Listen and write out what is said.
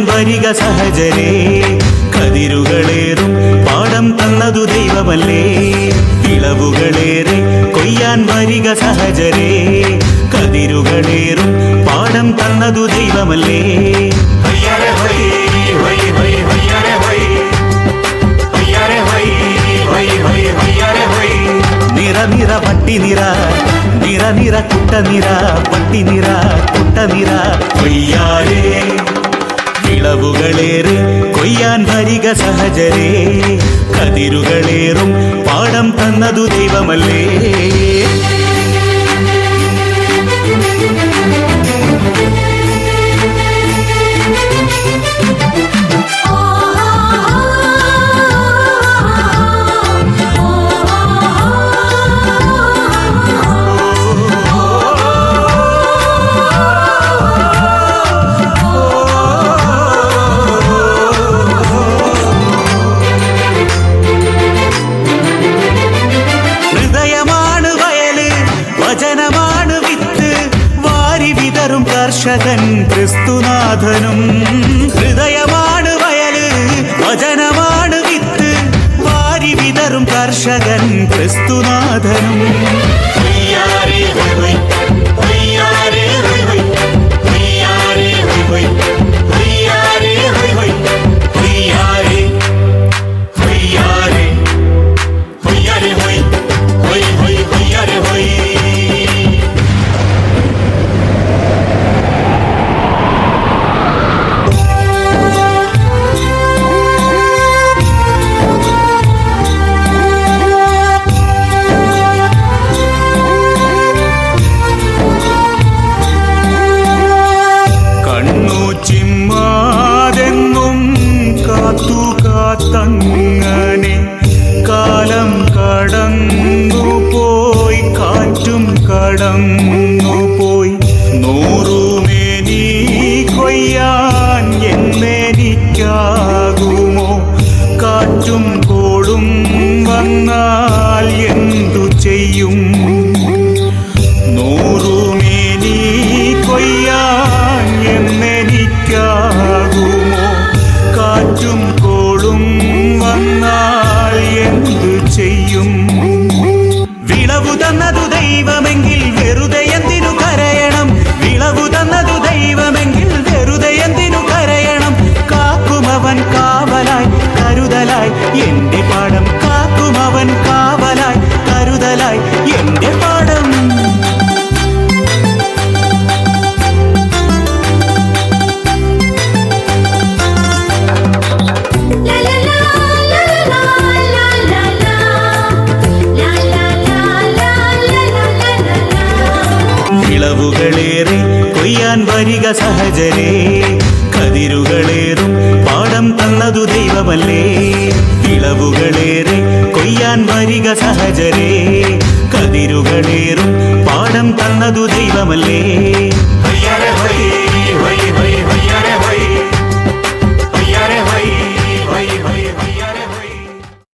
വരിക സഹജരേ, കതിരുകളേറും പാടം തന്നതു ദൈവമല്ലേ. വിളവുകളേറെ കൊയ്യാൻ വരിക സഹജരേ, കതിരുകളേറും പാടം തന്നതു ദൈവമല്ലേ. നിറ നിറ പട്ടിനിറ, നിറ നിറ കുട്ടനിറ, പട്ടിനിറ കുട്ടനിറ കൊയ്യാരേ. വിളവുകളേറെ കൊയ്യാൻ വരിക സഹജരേ, കതിരുകളേറും പാടം തന്നതു ദൈവമല്ലേ. വചനമാണ് വിത്ത് വാരി വിതറും കർഷകൻ ക്രിസ്തുനാഥനും. ഹൃദയമാണ് വയല്, വചനമാണ് വിത്ത് വാരി വിതറും കർഷകൻ ക്രിസ്തുനാഥനും. ചിമ്മാതെന്നും കാത്തു കാത്തങ്ങനെ കാലം കടന്നുപോയി, കാറ്റും കടന്നുപോയി. നൂറുമേനി കൊയ്യാൻ എന്നെനിക്കാകുമോ? കാറ്റും കോളും വന്നാൽ എന്തു ചെയ്യും? നൂറുമേനി കൊയ്യാൻ എന്നെനിക്കാകുമോ? കാറ്റും കോളും വന്നാൽ എന്തു ചെയ്യും? വിളവു തന്നതു ദൈവമെങ്കിൽ വെറുതെ എന്തിനു കരയണം? വിളവു തന്നതു ദൈവമെങ്കിൽ വെറുതെ എന്തിനു കരയണം? കാക്കുമവൻ കാവലായി കരുതലായി എന്റെ പാടം, കാക്കുമവൻ കാവലായി കരുതലായി എന്റെ പാടം. വിളവുകളേറെ കൊയ്യാൻ വരിക സഹജരേ, കതിരുകളേറും പാടം തന്നതു ദൈവമല്ലേ. വിളവുകളേറെ കൊയ്യാൻ വരിക സഹജരേ, കതിരുകളേറും പാടം തന്നതു ദൈവമല്ലേ.